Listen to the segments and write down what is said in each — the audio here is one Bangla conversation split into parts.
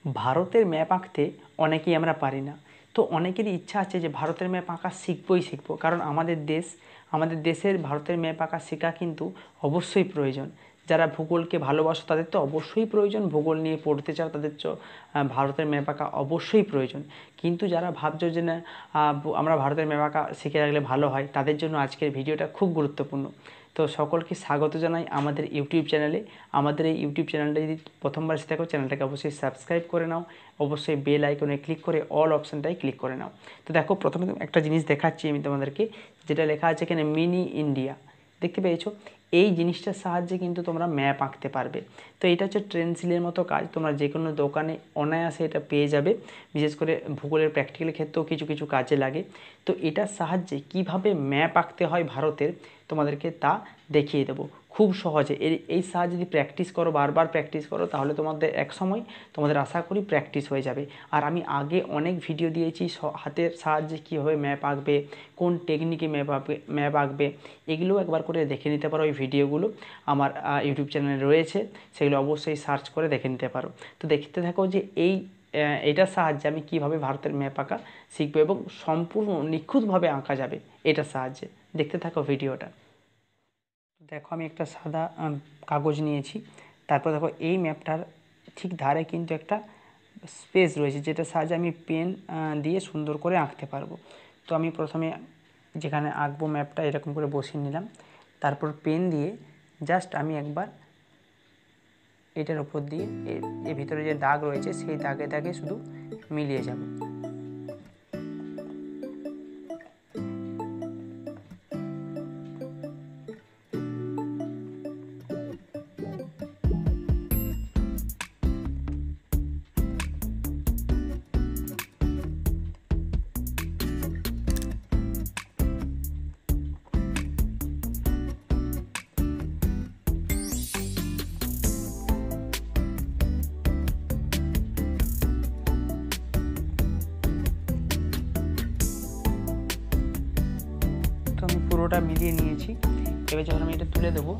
ভারতের ম্যাপ আঁকতে অনেকেই আমরা পারি না। তো অনেকেরই ইচ্ছা আছে যে ভারতের ম্যাপ আঁকা শিখবো, কারণ আমাদের দেশের ভারতের ম্যাপ আঁকা শেখা কিন্তু অবশ্যই প্রয়োজন। যারা ভূগোলকে ভালোবাসো তাদের তো অবশ্যই প্রয়োজন, ভূগোল নিয়ে পড়তে চাও তাদের তো ভারতের ম্যাপ আঁকা অবশ্যই প্রয়োজন। কিন্তু যারা ভাবছো যে না আমরা ভারতের ম্যাপ আঁকা শিখে রাখলে ভালো হয়, তাদের জন্য আজকের ভিডিওটা খুব গুরুত্বপূর্ণ। তো সকলকে স্বাগত জানাই আমাদের ইউটিউব চ্যানেলে। আমাদের এই ইউটিউব চ্যানেলটা যদি প্রথমবার এসে থাকো, চ্যানেলটাকে অবশ্যই সাবস্ক্রাইব করে নাও, অবশ্যই বেল আইকনে ক্লিক করে অল অপশানটাই ক্লিক করে নাও। তো দেখো, প্রথমে একটা জিনিস দেখাচ্ছি আমি তোমাদেরকে, যেটা লেখা আছে এখানে মিনি ইন্ডিয়া, দেখতে পেয়েছো? এই জিনিসটার সাহায্যে কিন্তু তোমরা ম্যাপ আঁকতে পারবে। তো এটা হচ্ছে ট্রেনসিলের মতো কাজ, তোমরা যে কোনো দোকানে অনায়াসে এটা পেয়ে যাবে। বিশেষ করে ভূগোলের প্র্যাকটিক্যাল ক্ষেত্রেও কিছু কিছু কাজে লাগে। তো এটার সাহায্যে কিভাবে ম্যাপ আঁকতে হয় ভারতের, তোমাদেরকে তা দেখিয়ে দেবো খুব সহজে। এই সাহায্যে যদি প্র্যাকটিস করো, বারবার প্র্যাকটিস করো, তাহলে তোমাদের এক সময় তোমাদের আশা করি প্র্যাকটিস হয়ে যাবে। আর আমি আগে অনেক ভিডিও দিয়েছি হাতের সাহায্যে কীভাবে ম্যাপ আঁকবে, কোন টেকনিকে ম্যাপ আঁকবে, এগুলো একবার করে দেখে নিতে পারো। ওই ভিডিওগুলো আমার ইউটিউব চ্যানেলে রয়েছে, সেগুলো অবশ্যই সার্চ করে দেখে নিতে পারো। তো দেখতে থাকো যে এটার সাহায্যে আমি কিভাবে ভারতের ম্যাপ আঁকা শিখবো এবং সম্পূর্ণ নিখুঁতভাবে আঁকা যাবে এটার সাহায্যে। দেখতে থাকো ভিডিওটা। দেখো, আমি একটা সাদা কাগজ নিয়েছি। তারপর দেখো, এই ম্যাপটার ঠিক ধারে কিন্তু একটা স্পেস রয়েছে, যেটার সাহায্যে আমি পেন দিয়ে সুন্দর করে আঁকতে পারবো। তো আমি প্রথমে যেখানে আঁকবো ম্যাপটা এরকম করে বসিয়ে নিলাম। তারপর পেন দিয়ে জাস্ট আমি একবার এটার উপর দিয়ে এর ভিতরে যে দাগ রয়েছে সেই দাগে দাগে শুধু মিলিয়ে যাব। তো আমি পুরোটা মিলিয়ে নিয়েছি। এবার যখন আমি এটা তুলে দেবো,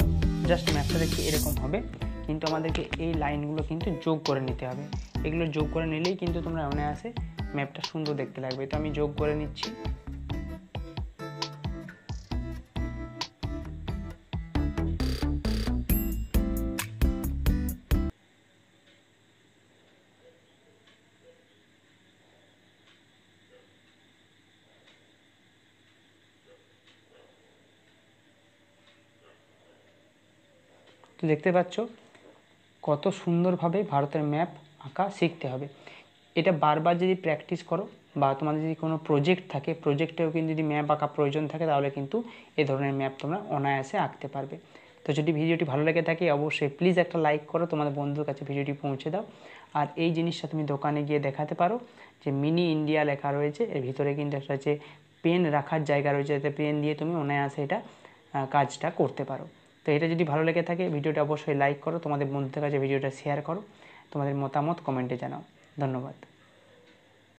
জাস্ট ম্যাপটা দেখতে এরকম হবে। কিন্তু আমাদেরকে এই লাইনগুলো কিন্তু যোগ করে নিতে হবে। এগুলো যোগ করে নিলেই কিন্তু তোমরা অনায়াসে ম্যাপটা সুন্দর দেখতে লাগবে। তো আমি যোগ করে নিচ্ছি। তো দেখতে পাচ্ছ কত সুন্দরভাবে ভারতের ম্যাপ আঁকা শিখতে হবে। এটা বারবার যদি প্র্যাকটিস করো, বা তোমাদের যদি কোনো প্রজেক্ট থাকে, প্রজেক্টেও কিন্তু যদি ম্যাপ আঁকা প্রয়োজন থাকে, তাহলে কিন্তু এ ধরনের ম্যাপ তোমরা অনায়াসে আঁকতে পারবে। তো যদি ভিডিওটি ভালো লেগে থাকে অবশ্যই প্লিজ একটা লাইক করো, তোমাদের বন্ধুর কাছে ভিডিওটি পৌঁছে দাও। আর এই জিনিসটা তুমি দোকানে গিয়ে দেখাতে পারো যে মিনি ইন্ডিয়া লেখা রয়েছে, এর ভিতরে কিন্তু একটা হচ্ছে পেন রাখার জায়গা রয়েছে, যাতে পেন দিয়ে তুমি অনায়াসে এটা কাজটা করতে পারো। তো এটা যদি ভালো লেগে থাকে ভিডিওটা অবশ্যই লাইক করো, তোমাদের বন্ধুদের কাছে ভিডিওটা শেয়ার করো, তোমাদের মতামত কমেন্টে জানাও। ধন্যবাদ।